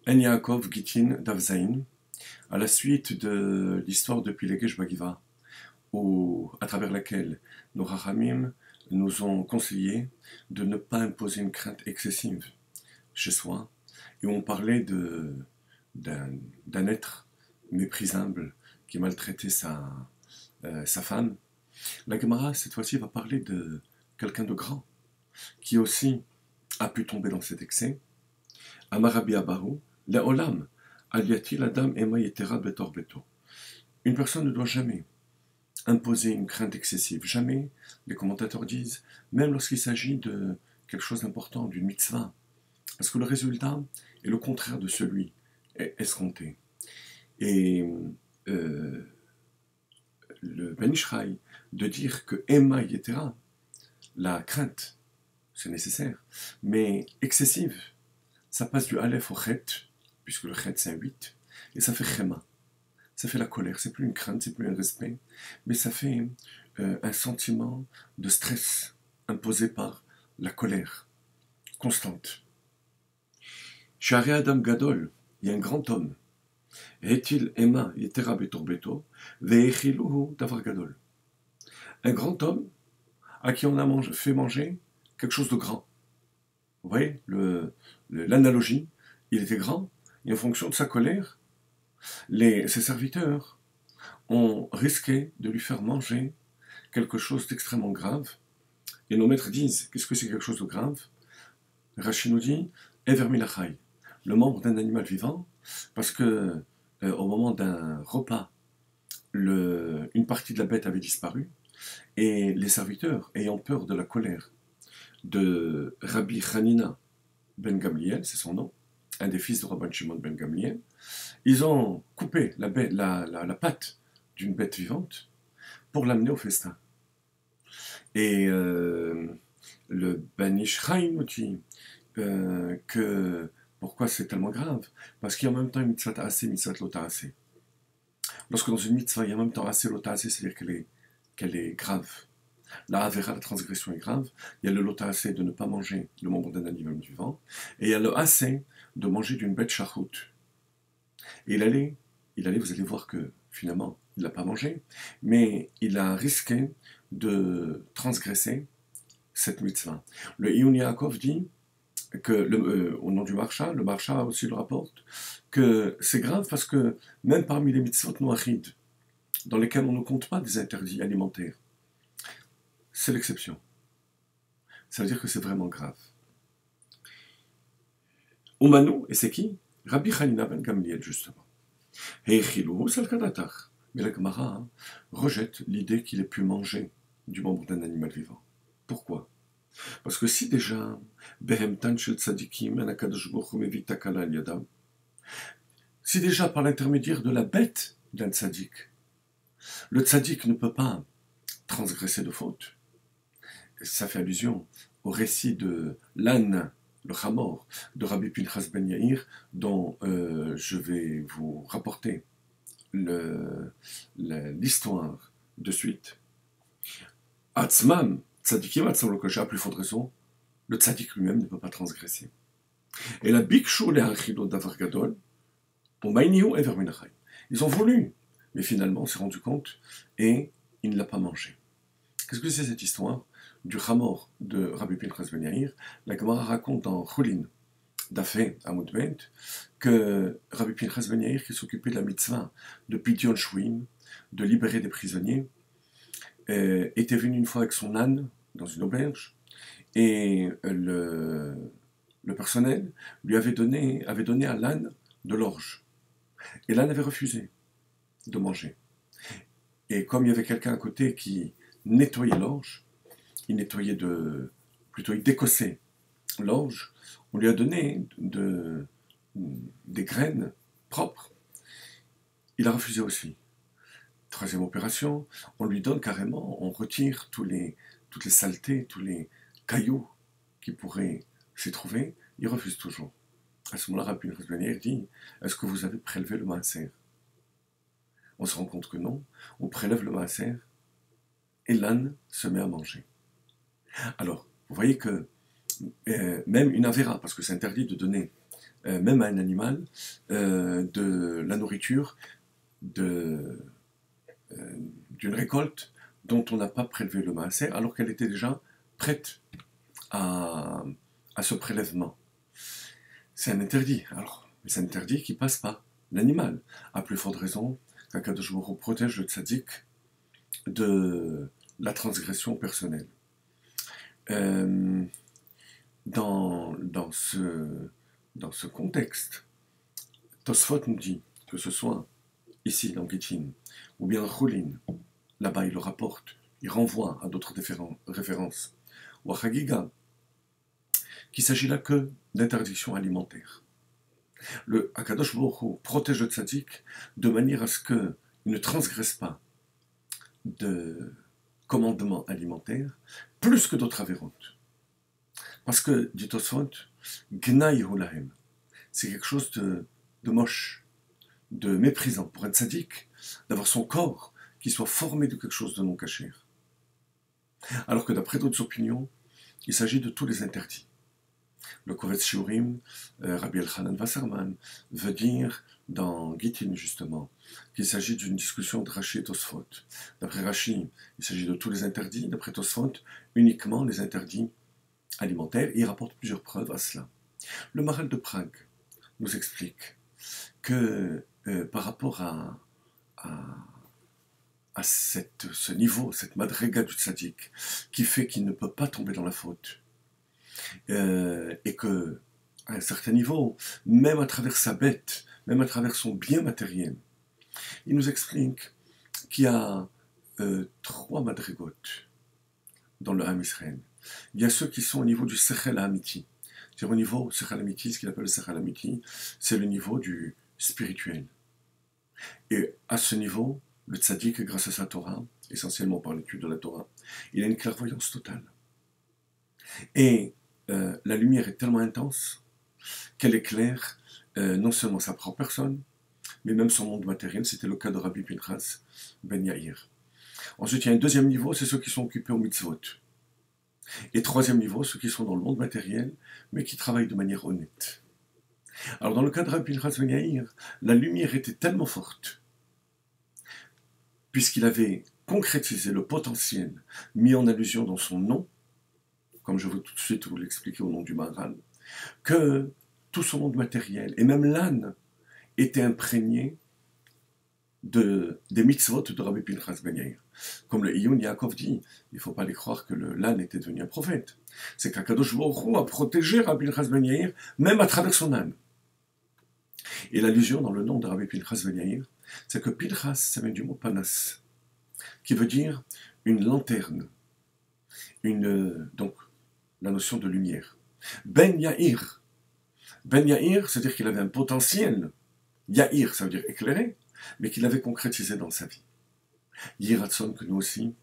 En Yaakov Gitin Davzaïn, à la suite de l'histoire de Pilegesh Bagiva, à travers laquelle nos Rachamim nous ont conseillé de ne pas imposer une crainte excessive chez soi, et on parlait d'un être méprisable qui maltraitait sa femme. La Gemara, cette fois-ci, va parler de quelqu'un de grand, qui aussi a pu tomber dans cet excès. Amarabi Abahu, Le'olam, Aliatil Adam Ema Yetera Betor Beto. Une personne ne doit jamais imposer une crainte excessive. Jamais, les commentateurs disent, même lorsqu'il s'agit de quelque chose d'important, d'une mitzvah. Parce que le résultat est le contraire de celui escompté. Et le Ben Ishraï, de dire que Ema Yetera, la crainte, c'est nécessaire, mais excessive, ça passe du Aleph au Chet, puisque le Chet c'est un 8, et ça fait Chema. Ça fait la colère, c'est plus une crainte, c'est plus un respect, mais ça fait un sentiment de stress imposé par la colère constante. Shari Adam Gadol, il y a un grand homme. Hetil Ema Yetera Betor Beto, Ve'echiluhu Davar Gadol. Un grand homme à qui on a fait manger quelque chose de grand. Vous voyez l'analogie, il était grand, et en fonction de sa colère, ses serviteurs ont risqué de lui faire manger quelque chose d'extrêmement grave. Et nos maîtres disent, qu'est-ce que c'est quelque chose de grave? Rachid nous dit, Ever Milachai, le membre d'un animal vivant, parce que au moment d'un repas, une partie de la bête avait disparu, et les serviteurs, ayant peur de la colère de Rabbi Hanina ben Gamliel, c'est son nom, un des fils de Rabban Shimon ben Gamliel, ils ont coupé la patte d'une bête vivante pour l'amener au festin. Et le Ben Ishraï nous dit que pourquoi c'est tellement grave? Parce qu'il y a en même temps une mitzvah ta'aseh, mitzvah lo ta'aseh. Lorsque dans une mitzvah il y a en même temps assez lo ta'aseh, c'est-à-dire qu'elle est grave. La avera, la transgression est grave. Il y a le lo ta'aseh de ne pas manger le membre d'un animal vivant, et il y a le assez de manger d'une bête shachout. Et il allait, vous allez voir que finalement, il n'a pas mangé, mais il a risqué de transgresser cette mitzvah. Le Iyun Yaakov dit que, au nom du Marsha, le Marsha aussi le rapporte, que c'est grave parce que même parmi les mitzvot noachid, dans lesquels on ne compte pas des interdits alimentaires, c'est l'exception. Ça veut dire que c'est vraiment grave. Umanu, et c'est qui? Rabbi Hanina ben Gamliel, justement. Mais la Gemara rejette l'idée qu'il ait pu manger du membre d'un animal vivant. Pourquoi? Parce que si déjà, si déjà par l'intermédiaire de la bête d'un tzaddik, le tzaddik ne peut pas transgresser de faute, ça fait allusion au récit de l'âne, le Hamor, de Rabbi Pinchas ben Yair, dont je vais vous rapporter l'histoire de suite. Atzmam, tzadikim atzam lokosha, à plus forte raison, le tzadik lui-même ne peut pas transgresser. Et la bikshu le'achilo davar gadol, umaynihu ever minachai. Ils ont voulu, mais finalement on s'est rendu compte, et il ne l'a pas mangé. Qu'est-ce que c'est cette histoire du Hamor de Rabbi Pinchas ben Yair? La Gemara raconte dans Chulin, Dafé Amud Bet, que Rabbi Pinchas ben Yair, qui s'occupait de la mitzvah de Pidyon Shvuim, de libérer des prisonniers, était venu une fois avec son âne dans une auberge, et le personnel lui avait donné à l'âne de l'orge. Et l'âne avait refusé de manger. Et comme il y avait quelqu'un à côté qui nettoyait l'orge, il décossait l'orge, on lui a donné des graines propres. Il a refusé aussi. Troisième opération, on lui donne carrément, on retire toutes les saletés, tous les cailloux qui pourraient s'y trouver. Il refuse toujours. À ce moment-là, Rabbi Pinchas ben Yair dit, est-ce que vous avez prélevé le maaser? On se rend compte que non. On prélève le maaser et l'âne se met à manger. Alors, vous voyez que même une avéra, parce que c'est interdit de donner même à un animal, de la nourriture d'une récolte dont on n'a pas prélevé le maaser, alors qu'elle était déjà prête à, à ce prélèvement. C'est un interdit, alors, mais c'est un interdit qui ne passe pas l'animal. À plus forte raison qu'Akadosh Baruch Hu protège le tzaddik de la transgression personnelle. Euh, dans ce contexte, Tosfot nous dit, que ce soit ici dans Gittin, ou bien Choulin, là-bas il le rapporte, il renvoie à d'autres références, ou à Chagiga, qu'il s'agit là que d'interdiction alimentaire. Le Akadosh Baruch Hu protège le tzaddik de manière à ce qu'il ne transgresse pas de commandements alimentaires plus que d'autres avérontes. Parce que, dit Tosfot, Gnaï Hulahem, c'est quelque chose de moche, de méprisant pour un tzaddik, d'avoir son corps qui soit formé de quelque chose de non caché. Alors que d'après d'autres opinions, il s'agit de tous les interdits. Le Kovetz Shiurim, Rabbi Elchanan Wasserman, veut dire dans Gittin justement qu'il s'agit d'une discussion de Rashi et Tosfot. D'après Rashi, il s'agit de tous les interdits, d'après Tosfot, uniquement les interdits alimentaires, et il rapporte plusieurs preuves à cela. Le Maharal de Prague nous explique que par rapport à ce niveau, cette madrega du tzaddik, qui fait qu'il ne peut pas tomber dans la faute, et que à un certain niveau, même à travers sa bête, même à travers son bien matériel, il nous explique qu'il y a 3 madrigotes dans le Ham Israël. Il y a ceux qui sont au niveau du Sechel Hamiti. C'est-à-dire au niveau Sechel Hamiti, ce qu'il appelle le Sechel Hamiti, c'est le niveau du spirituel. Et à ce niveau, le tzaddik, grâce à sa Torah, essentiellement par l'étude de la Torah, il a une clairvoyance totale. Et la lumière est tellement intense qu'elle éclaire non seulement sa propre personne, mais même son monde matériel. C'était le cas de Rabbi Pinchas Ben Yair. Ensuite, il y a un deuxième niveau, c'est ceux qui sont occupés au mitzvot. Et troisième niveau, ceux qui sont dans le monde matériel, mais qui travaillent de manière honnête. Alors dans le cas de Rabbi Pinchas Ben Yair, la lumière était tellement forte, puisqu'il avait concrétisé le potentiel mis en allusion dans son nom, comme je veux tout de suite vous l'expliquer au nom du Maharal, que tout son monde matériel, et même l'âne, était imprégné des mitzvot de Rabbi Pinchas Ben Yair. Comme le Iyun Yaakov dit, il ne faut pas les croire que l'âne était devenu un prophète. C'est qu'Akadosh Baruch Hu a protégé Rabbi Pinchas Ben Yair, même à travers son âne. Et l'allusion dans le nom de Rabbi Pinchas Ben Yair, c'est que Pinchas, ça vient du mot panas, qui veut dire une lanterne, donc la notion de lumière. Ben Yair, c'est-à-dire qu'il avait un potentiel. Yair, ça veut dire éclairer, mais qu'il avait concrétisé dans sa vie. Yiratson, que nous aussi,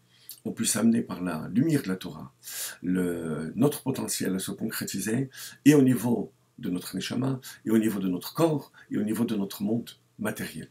on puisse amener par la lumière de la Torah notre potentiel à se concrétiser, et au niveau de notre neshama, et au niveau de notre corps, et au niveau de notre monde matériel.